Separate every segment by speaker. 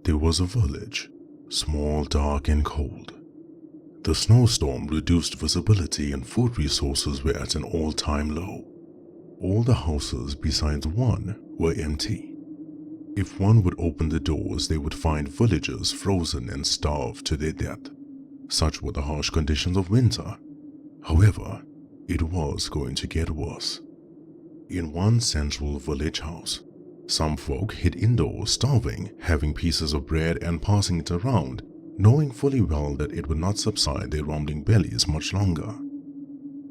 Speaker 1: There was a village, small, dark, and cold. The snowstorm reduced visibility and food resources were at an all-time low. All the houses besides one were empty. If one would open the doors, they would find villagers frozen and starved to their death. Such were the harsh conditions of winter. However, it was going to get worse. In one central village house, some folk hid indoors starving, having pieces of bread and passing it around, knowing fully well that it would not subside their rumbling bellies much longer.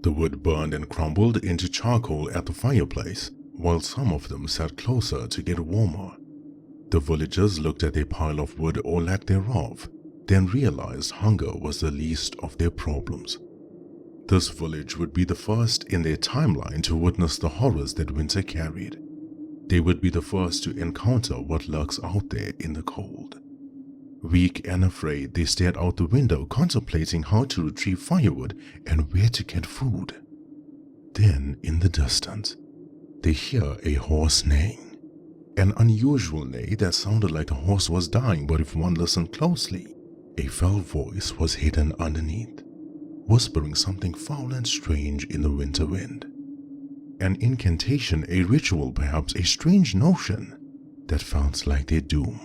Speaker 1: The wood burned and crumbled into charcoal at the fireplace, while some of them sat closer to get warmer. The villagers looked at their pile of wood or lack thereof, then realized hunger was the least of their problems. This village would be the first in their timeline to witness the horrors that winter carried. They would be the first to encounter what lurks out there in the cold. Weak and afraid, they stared out the window, contemplating how to retrieve firewood and where to get food. Then, in the distance, they hear a horse neighing. An unusual neigh that sounded like the horse was dying, but if one listened closely, a foul voice was hidden underneath, whispering something foul and strange in the winter wind. An incantation, a ritual, perhaps a strange notion that felt like their doom.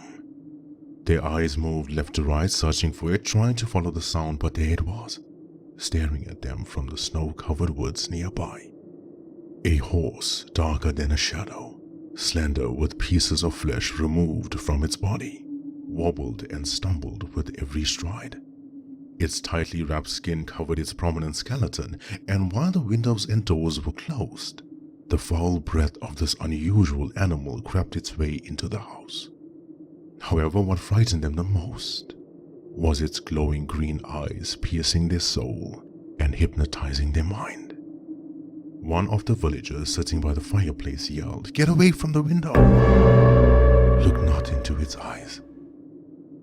Speaker 1: Their eyes moved left to right, searching for it, trying to follow the sound, but there it was, staring at them from the snow-covered woods nearby. A horse, darker than a shadow, slender with pieces of flesh removed from its body, wobbled and stumbled with every stride. Its tightly wrapped skin covered its prominent skeleton, and while the windows and doors were closed, the foul breath of this unusual animal crept its way into the house. However, what frightened them the most was its glowing green eyes piercing their soul and hypnotizing their mind. One of the villagers sitting by the fireplace yelled, "Get away from the window! Look not into its eyes."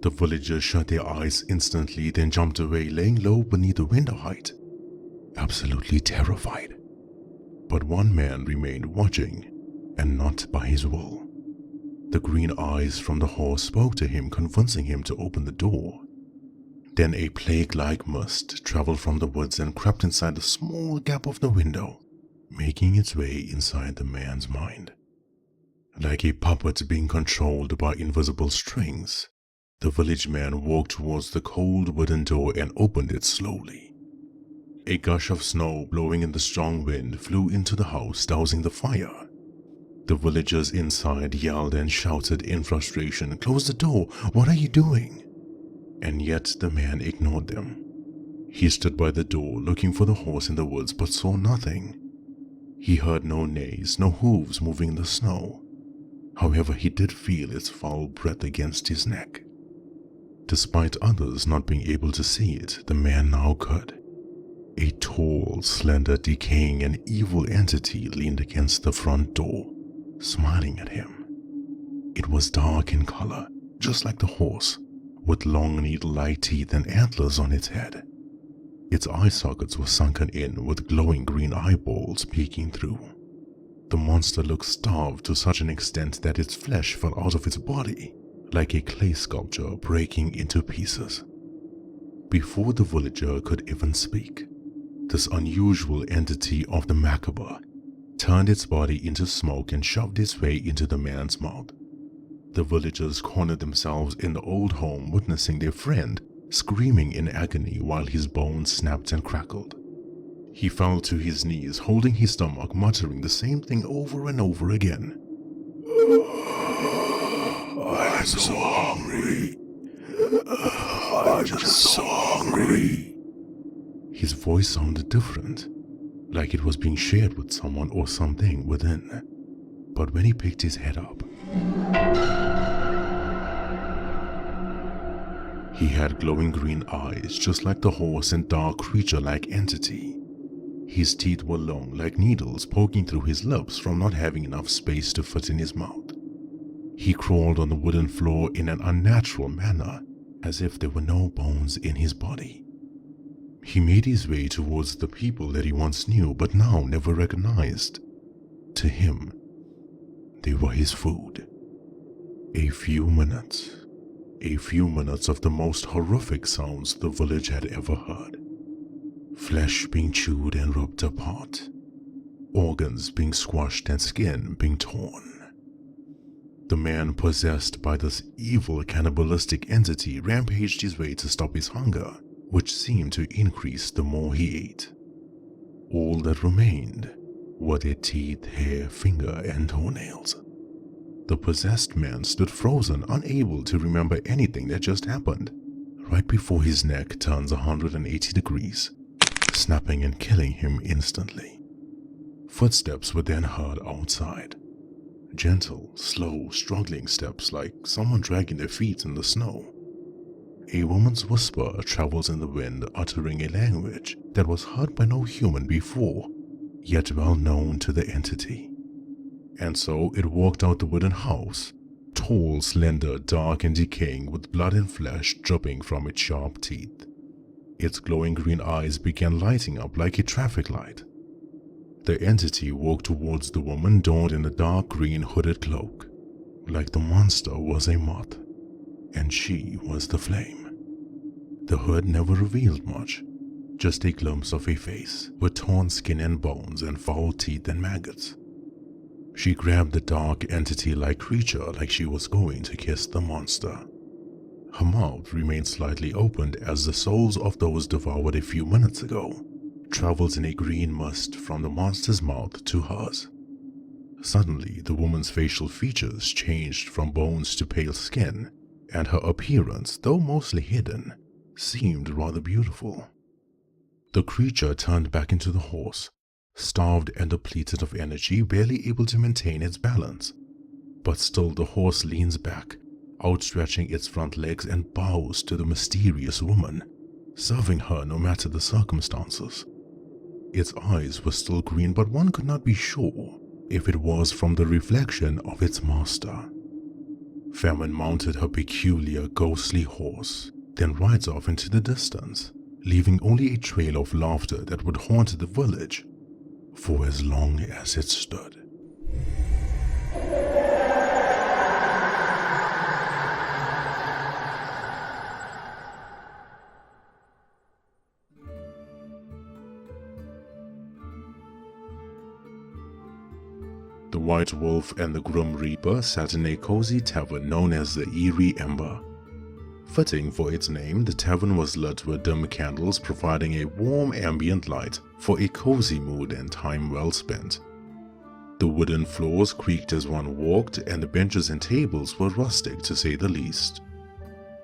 Speaker 1: The villagers shut their eyes instantly, then jumped away, laying low beneath the window height, absolutely terrified. But one man remained watching, and not by his will. The green eyes from the horse spoke to him, convincing him to open the door. Then a plague-like mist traveled from the woods and crept inside the small gap of the window, making its way inside the man's mind. Like a puppet being controlled by invisible strings, the village man walked towards the cold wooden door and opened it slowly. A gush of snow blowing in the strong wind flew into the house, dousing the fire. The villagers inside yelled and shouted in frustration, "Close the door! What are you doing?" And yet the man ignored them. He stood by the door looking for the horse in the woods but saw nothing. He heard no neighs, no hooves moving in the snow. However, he did feel its foul breath against his neck. Despite others not being able to see it, the man now could. A tall, slender, decaying, and evil entity leaned against the front door, smiling at him. It was dark in color, just like the horse, with long needle-like teeth and antlers on its head. Its eye sockets were sunken in with glowing green eyeballs peeking through. The monster looked starved to such an extent that its flesh fell out of its body, like a clay sculpture breaking into pieces. Before the villager could even speak, this unusual entity of the macabre turned its body into smoke and shoved its way into the man's mouth. The villagers cornered themselves in the old home, witnessing their friend screaming in agony while his bones snapped and crackled. He fell to his knees, holding his stomach, muttering the same thing over and over again. "I'm so hungry. I'm just so hungry." His voice sounded different, like it was being shared with someone or something within. But when he picked his head up, he had glowing green eyes just like the horse and dark creature-like entity. His teeth were long like needles poking through his lips from not having enough space to fit in his mouth. He crawled on the wooden floor in an unnatural manner, as if there were no bones in his body. He made his way towards the people that he once knew but now never recognized. To him, they were his food. A few minutes, A few minutes of the most horrific sounds the village had ever heard. Flesh being chewed and ripped apart, organs being squashed and skin being torn. The man possessed by this evil cannibalistic entity rampaged his way to stop his hunger, which seemed to increase the more he ate. All that remained were their teeth, hair, finger, and toenails. The possessed man stood frozen, unable to remember anything that just happened, right before his neck turns 180 degrees, snapping and killing him instantly. Footsteps were then heard outside. Gentle, slow, struggling steps like someone dragging their feet in the snow. A woman's whisper travels in the wind, uttering a language that was heard by no human before, yet well known to the entity. And so it walked out the wooden house, tall, slender, dark and decaying, with blood and flesh dripping from its sharp teeth. Its glowing green eyes began lighting up like a traffic light. The entity walked towards the woman donned in a dark green hooded cloak, like the monster was a moth, and she was the flame. The hood never revealed much, just a glimpse of a face with torn skin and bones and foul teeth and maggots. She grabbed the dark entity-like creature like she was going to kiss the monster. Her mouth remained slightly opened as the souls of those devoured a few minutes ago traveled in a green mist from the monster's mouth to hers. Suddenly, the woman's facial features changed from bones to pale skin, and her appearance, though mostly hidden, seemed rather beautiful. The creature turned back into the horse, starved and depleted of energy, barely able to maintain its balance. But still the horse leans back, outstretching its front legs, and bows to the mysterious woman, serving her no matter the circumstances. Its eyes were still green, but one could not be sure if it was from the reflection of its master. Famine mounted her peculiar ghostly horse, then rides off into the distance, leaving only a trail of laughter that would haunt the village for as long as it stood. The White Wolf and the Grim Reaper sat in a cozy tavern known as the Eerie Ember. Fitting for its name, the tavern was lit with dim candles, providing a warm ambient light for a cozy mood and time well spent. The wooden floors creaked as one walked, and the benches and tables were rustic to say the least.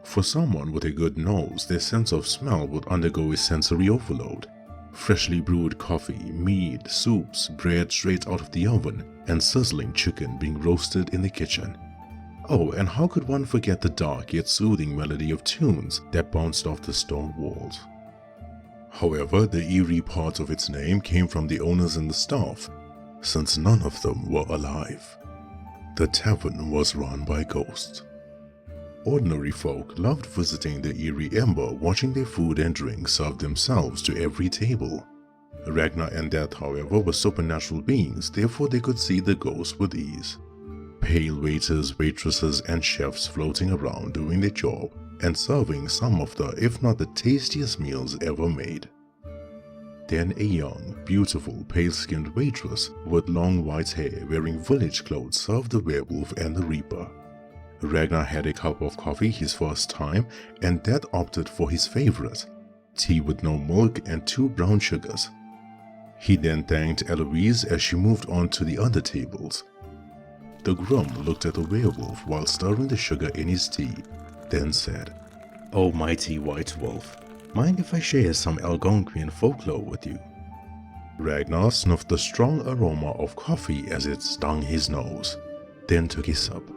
Speaker 1: For someone with a good nose, their sense of smell would undergo a sensory overload. Freshly brewed coffee, mead, soups, bread straight out of the oven, and sizzling chicken being roasted in the kitchen. Oh, and how could one forget the dark yet soothing melody of tunes that bounced off the stone walls? However, the eerie part of its name came from the owners and the staff, since none of them were alive. The tavern was run by ghosts. Ordinary folk loved visiting the Eerie Ember, watching their food and drink serve themselves to every table. Ragnar and Death, however, were supernatural beings, therefore they could see the ghosts with ease. Pale waiters, waitresses, and chefs floating around doing their job and serving some of the, if not the tastiest meals ever made. Then a young, beautiful, pale-skinned waitress with long white hair wearing village clothes served the werewolf and the reaper. Ragnar had a cup of coffee his first time, and Death opted for his favorite, tea with no milk and 2 brown sugars. He then thanked Eloise as she moved on to the other tables. The Grum looked at the werewolf while stirring the sugar in his tea, then said, "Oh, mighty White Wolf, mind if I share some Algonquian folklore with you?" Ragnar sniffed the strong aroma of coffee as it stung his nose, then took a sip.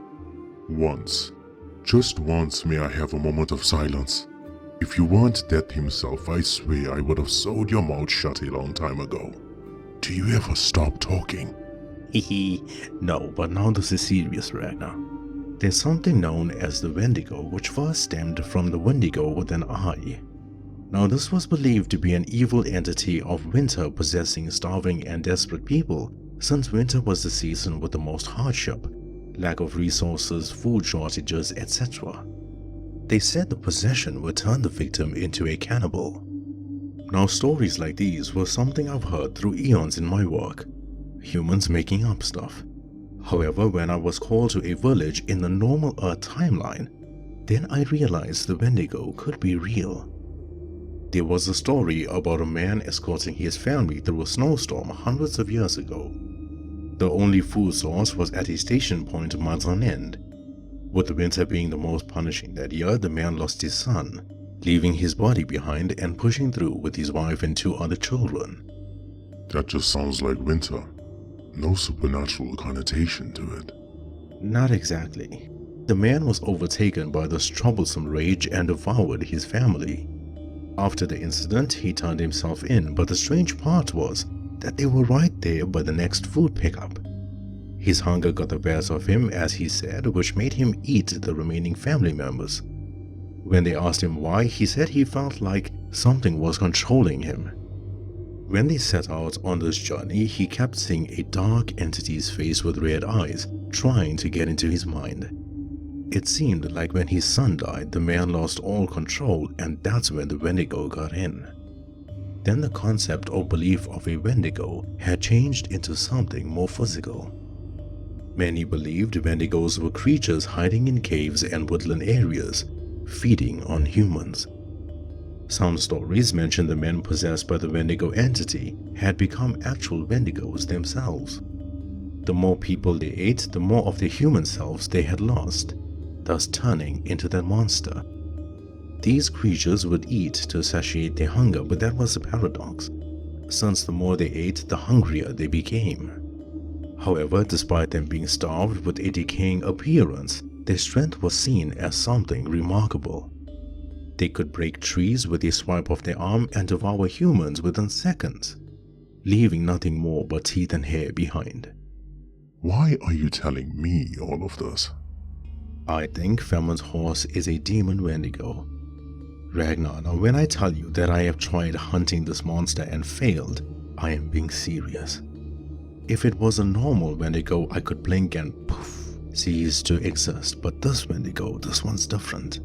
Speaker 2: "Once, just once, may I have a moment of silence? If you weren't Death himself, I swear I would have sewed your mouth shut a long time ago. Do you ever stop talking?"
Speaker 1: Hehe, no, but now this is serious, Ragnar. There's something known as the Wendigo, which first stemmed from the Wendigo with an eye. Now this was believed to be an evil entity of winter possessing starving and desperate people, since winter was the season with the most hardship, lack of resources, food shortages, etc. They said the possession would turn the victim into a cannibal. Now, stories like these were something I've heard through eons in my work, humans making up stuff. However, when I was called to a village in the normal Earth timeline, then I realized the Wendigo could be real. There was a story about a man escorting his family through a snowstorm hundreds of years ago. The only food source was at a station point miles on end. With the winter being the most punishing that year, the man lost his son, leaving his body behind and pushing through with his wife and 2 other children.
Speaker 2: That just sounds like winter. No supernatural connotation to it.
Speaker 1: Not exactly. The man was overtaken by this troublesome rage and devoured his family. After the incident, he turned himself in, but the strange part was that they were right there by the next food pickup. His hunger got the best of him, as he said, which made him eat the remaining family members. When they asked him why, he said he felt like something was controlling him. When they set out on this journey, he kept seeing a dark entity's face with red eyes, trying to get into his mind. It seemed like when his son died, the man lost all control, and that's when the Wendigo got in. Then the concept or belief of a Wendigo had changed into something more physical. Many believed Wendigos were creatures hiding in caves and woodland areas, feeding on humans. Some stories mention the men possessed by the Wendigo entity had become actual Wendigos themselves. The more people they ate, the more of their human selves they had lost, thus turning into that monster. These creatures would eat to satiate their hunger, but that was a paradox, since the more they ate, the hungrier they became. However, despite them being starved with a decaying appearance, their strength was seen as something remarkable. They could break trees with a swipe of their arm and devour humans within seconds, leaving nothing more but teeth and hair behind.
Speaker 2: Why are you telling me all of this?
Speaker 1: I think Famine's horse is a demon Wendigo. Ragnar, now when I tell you that I have tried hunting this monster and failed, I am being serious. If it was a normal Wendigo, I could blink and poof, cease to exist, but this Wendigo, this one's different.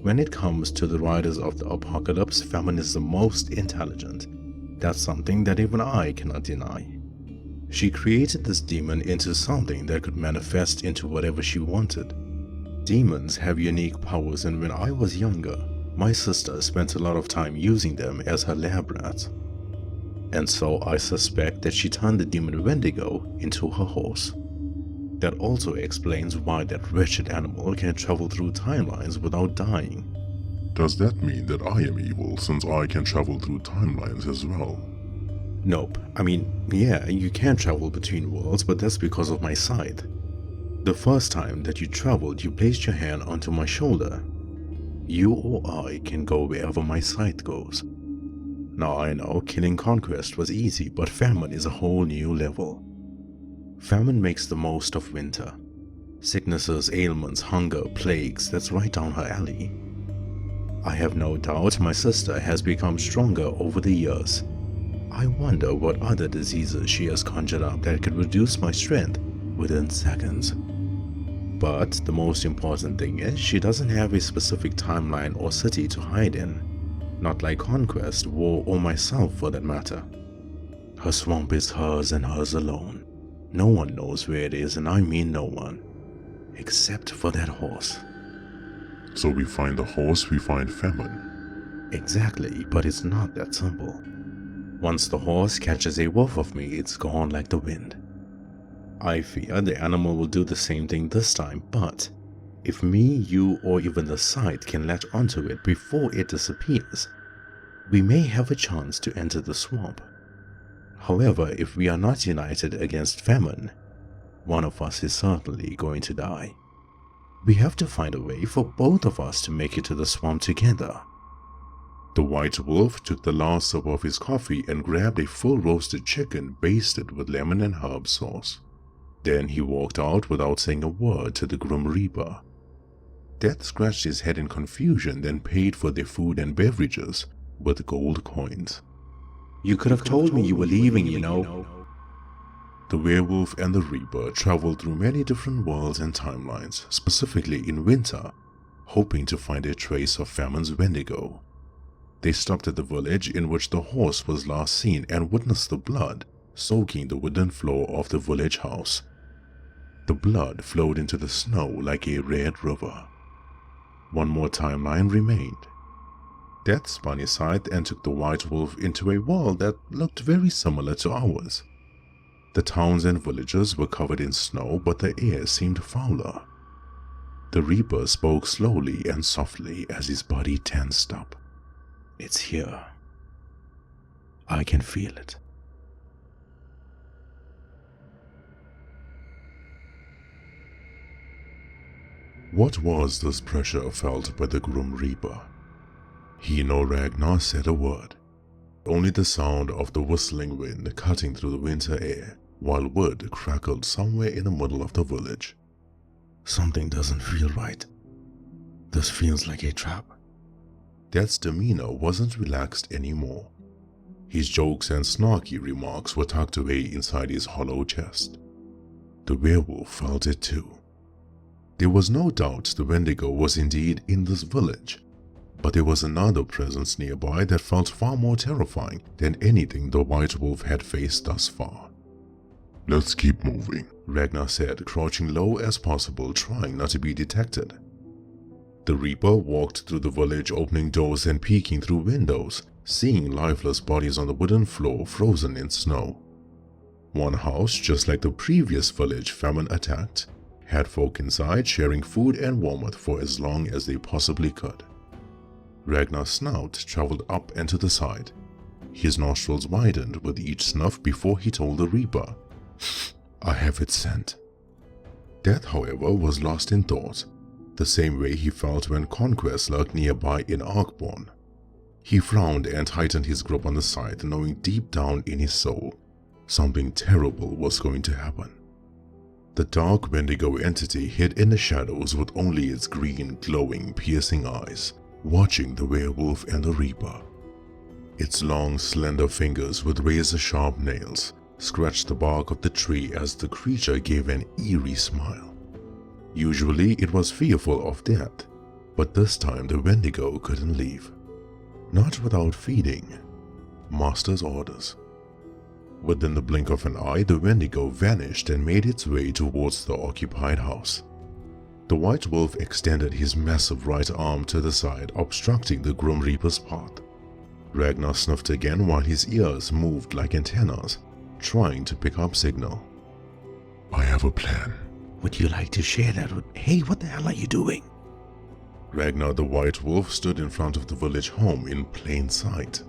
Speaker 1: When it comes to the riders of the apocalypse, Famine is the most intelligent. That's something that even I cannot deny. She created this demon into something that could manifest into whatever she wanted. Demons have unique powers, and when I was younger, my sister spent a lot of time using them as her lab rats. And so I suspect that she turned the demon Wendigo into her horse. That also explains why that wretched animal can travel through timelines without dying.
Speaker 2: Does that mean that I am evil since I can travel through timelines as well?
Speaker 1: Nope. I mean, yeah, you can travel between worlds, but that's because of my scythe. The first time that you traveled, you placed your hand onto my shoulder. You or I can go wherever my scythe goes. Now I know killing Conquest was easy, but Famine is a whole new level. Famine makes the most of winter. Sicknesses, ailments, hunger, plagues, that's right down her alley. I have no doubt my sister has become stronger over the years. I wonder what other diseases she has conjured up that could reduce my strength within seconds. But the most important thing is she doesn't have a specific timeline or city to hide in. Not like Conquest, War, or myself for that matter. Her swamp is hers and hers alone. No one knows where it is, and I mean no one. Except for that horse.
Speaker 2: So we find the horse, we find Famine.
Speaker 1: Exactly, but it's not that simple. Once the horse catches a whiff of me, it's gone like the wind. I fear the animal will do the same thing this time, but if me, you, or even the scythe can latch onto it before it disappears, we may have a chance to enter the swamp. However, if we are not united against Famine, one of us is certainly going to die. We have to find a way for both of us to make it to the swamp together.
Speaker 2: The white wolf took the last sip of his coffee and grabbed a full roasted chicken basted with lemon and herb sauce. Then he walked out without saying a word to the Grim Reaper. Death scratched his head in confusion, then paid for their food and beverages with gold coins.
Speaker 1: You could have told me you were leaving, you know.
Speaker 2: The werewolf and the Reaper traveled through many different worlds and timelines, specifically in winter,
Speaker 1: hoping to find a trace of Famine's Wendigo. They stopped at the village in which the horse was last seen and witnessed the blood soaking the wooden floor of the village house. The blood flowed into the snow like a red river. One more timeline remained. Death spun aside and took the White Wolf into a world that looked very similar to ours. The towns and villages were covered in snow, but the air seemed fouler. The Reaper spoke slowly and softly as his body tensed up. "It's here. I can feel it." What was this pressure felt by the Grim Reaper? He nor Ragnar said a word. Only the sound of the whistling wind cutting through the winter air, while wood crackled somewhere in the middle of the village. "Something doesn't feel right. This feels like a trap." Death's demeanor wasn't relaxed anymore. His jokes and snarky remarks were tucked away inside his hollow chest. The werewolf felt it too. There was no doubt the Wendigo was indeed in this village, but there was another presence nearby that felt far more terrifying than anything the White Wolf had faced thus far.
Speaker 2: "Let's keep moving,"
Speaker 1: Ragnar said, crouching low as possible, trying not to be detected. The Reaper walked through the village, opening doors and peeking through windows, seeing lifeless bodies on the wooden floor frozen in snow. One house, just like the previous village Famine attacked, had folk inside sharing food and warmth for as long as they possibly could. Ragnar's snout traveled up and to the side. His nostrils widened with each snuff before he told the Reaper, "I have it scent." Death, however, was lost in thought, the same way he felt when Contreras lurked nearby in Arkborn. He frowned and tightened his grip on the scythe, knowing deep down in his soul something terrible was going to happen. The dark Wendigo entity hid in the shadows with only its green, glowing, piercing eyes, watching the werewolf and the Reaper. Its long, slender fingers with razor-sharp nails scratched the bark of the tree as the creature gave an eerie smile. Usually it was fearful of death, but this time the Wendigo couldn't leave. Not without feeding. Master's orders. Within the blink of an eye, the Wendigo vanished and made its way towards the occupied house. The White Wolf extended his massive right arm to the side, obstructing the Grim Reaper's path. Ragnar sniffed again while his ears moved like antennas, trying to pick up signal.
Speaker 2: "I have a plan."
Speaker 1: "Would you like to share that with— Hey, what the hell are you doing?" Ragnar the White Wolf stood in front of the village home in plain sight.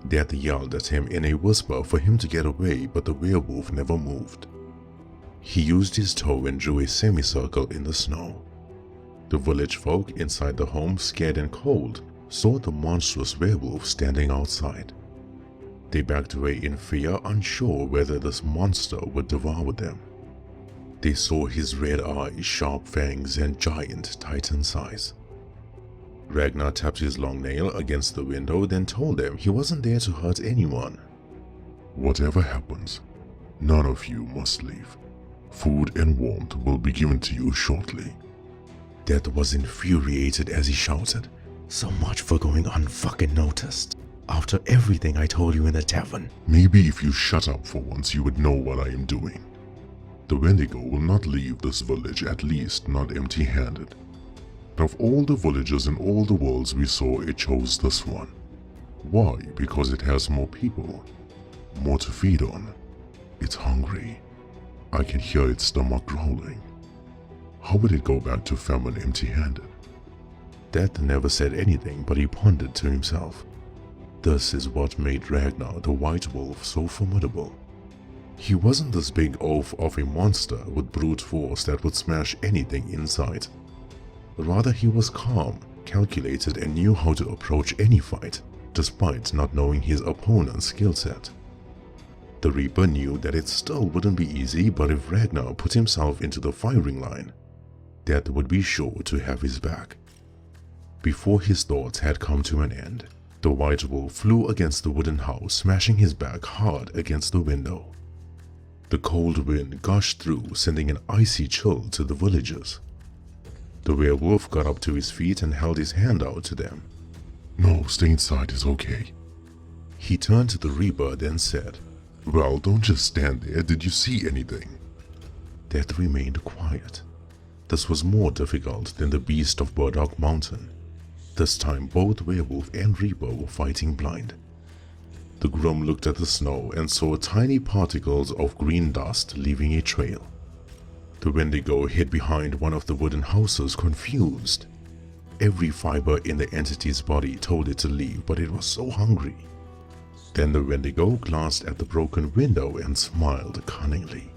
Speaker 1: Death yelled at him in a whisper for him to get away, but the werewolf never moved. He used his toe and drew a semicircle in the snow. The village folk inside the home, scared and cold, saw the monstrous werewolf standing outside. They backed away in fear, unsure whether this monster would devour them. They saw his red eyes, sharp fangs, and giant titan size. Ragnar tapped his long nail against the window, then told them he wasn't there to hurt anyone.
Speaker 2: "Whatever happens, none of you must leave. Food and warmth will be given to you shortly."
Speaker 1: Death was infuriated as he shouted, "So much for going unfucking noticed. After everything I told you in the tavern."
Speaker 2: "Maybe if you shut up for once you would know what I am doing. The Wendigo will not leave this village, at least not empty-handed. Of all the villages in all the worlds we saw, it chose this one. Why? Because it has more people, more to feed on. It's hungry. I can hear its stomach growling. How would it go back to Famine empty-handed?"
Speaker 1: Death never said anything, but he pondered to himself. This is what made Ragnar the White Wolf so formidable. He wasn't this big oaf of a monster with brute force that would smash anything in sight. Rather, he was calm, calculated, and knew how to approach any fight, despite not knowing his opponent's skill set. The Reaper knew that it still wouldn't be easy, but if Ragnar put himself into the firing line, Death would be sure to have his back. Before his thoughts had come to an end, the White Wolf flew against the wooden house, smashing his back hard against the window. The cold wind gushed through, sending an icy chill to the villagers. The werewolf got up to his feet and held his hand out to them.
Speaker 2: No, stay inside, it's okay.
Speaker 1: He turned to the Reaper, then said,
Speaker 2: Well, don't just stand there, did you see anything?
Speaker 1: Death remained quiet. This was more difficult than the beast of Burdock Mountain. This time both Werewolf and Reaper were fighting blind. The Groom looked at the snow and saw tiny particles of green dust leaving a trail. The Wendigo hid behind one of the wooden houses, confused. Every fiber in the entity's body told it to leave, but it was so hungry. Then the Wendigo glanced at the broken window and smiled cunningly.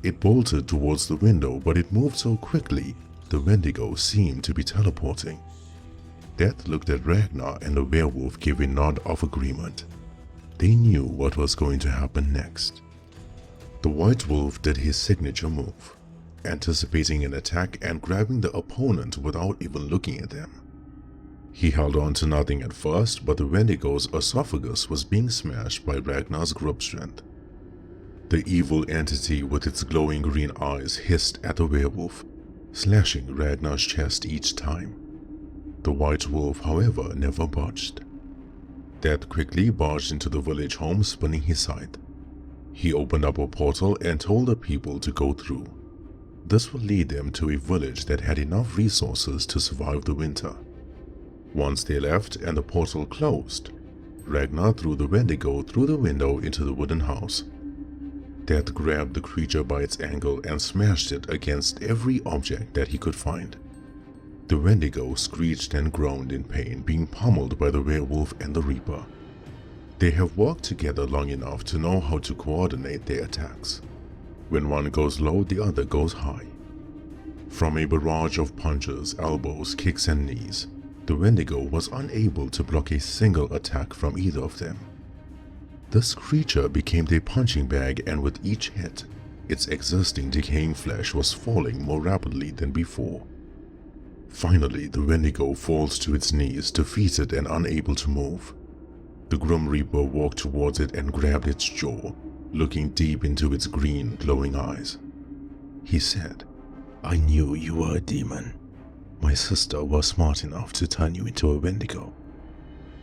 Speaker 1: It bolted towards the window, but it moved so quickly, the Wendigo seemed to be teleporting. Death looked at Ragnar and the werewolf gave a nod of agreement. They knew what was going to happen next. The White Wolf did his signature move, anticipating an attack and grabbing the opponent without even looking at them. He held on to nothing at first, but the Wendigo's esophagus was being smashed by Ragnar's grip strength. The evil entity with its glowing green eyes hissed at the werewolf, slashing Ragnar's chest each time. The White Wolf, however, never budged. Death quickly barged into the village home, spinning his scythe. He opened up a portal and told the people to go through. This would lead them to a village that had enough resources to survive the winter. Once they left and the portal closed, Ragnar threw the Wendigo through the window into the wooden house. Death grabbed the creature by its ankle and smashed it against every object that he could find. The Wendigo screeched and groaned in pain, being pummeled by the werewolf and the Reaper. They have worked together long enough to know how to coordinate their attacks. When one goes low, the other goes high. From a barrage of punches, elbows, kicks and knees, the Wendigo was unable to block a single attack from either of them. This creature became their punching bag, and with each hit, its existing decaying flesh was falling more rapidly than before. Finally, the Wendigo falls to its knees, defeated and unable to move. The Grim Reaper walked towards it and grabbed its jaw, looking deep into its green, glowing eyes. He said, "I knew you were a demon. My sister was smart enough to turn you into a Wendigo."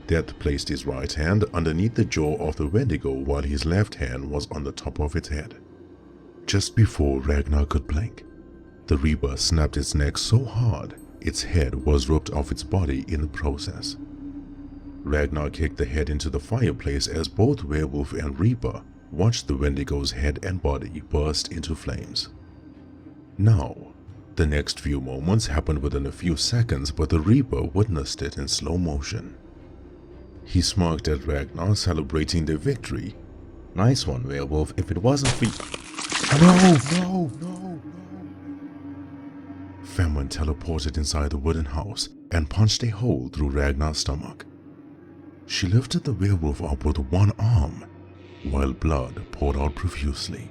Speaker 1: Death placed his right hand underneath the jaw of the Wendigo while his left hand was on the top of its head. Just before Ragnar could blink, the Reaper snapped its neck so hard its head was ripped off its body in the process. Ragnar kicked the head into the fireplace as both Werewolf and Reaper watched the Wendigo's head and body burst into flames. Now, the next few moments happened within a few seconds, but the Reaper witnessed it in slow motion. He smirked at Ragnar, celebrating their victory. "Nice one, Werewolf, if it wasn't for you." No. Famine teleported inside the wooden house and punched a hole through Ragnar's stomach. She lifted the werewolf up with one arm, while blood poured out profusely.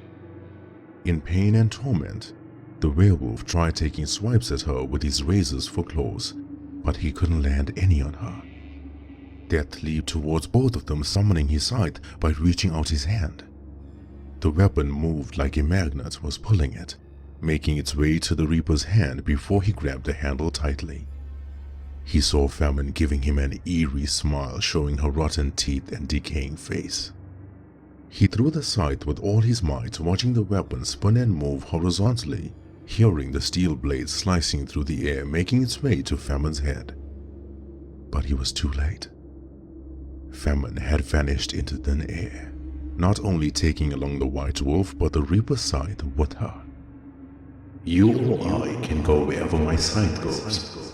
Speaker 1: In pain and torment, the werewolf tried taking swipes at her with his razors for claws, but he couldn't land any on her. Death leaped towards both of them, summoning his scythe by reaching out his hand. The weapon moved like a magnet was pulling it, making its way to the Reaper's hand before he grabbed the handle tightly. He saw Famine giving him an eerie smile, showing her rotten teeth and decaying face. He threw the scythe with all his might, watching the weapon spin and move horizontally, hearing the steel blade slicing through the air, making its way to Famine's head. But he was too late. Famine had vanished into thin air, not only taking along the White Wolf, but the Reaper's scythe with her. "You or I can go wherever my scythe goes,"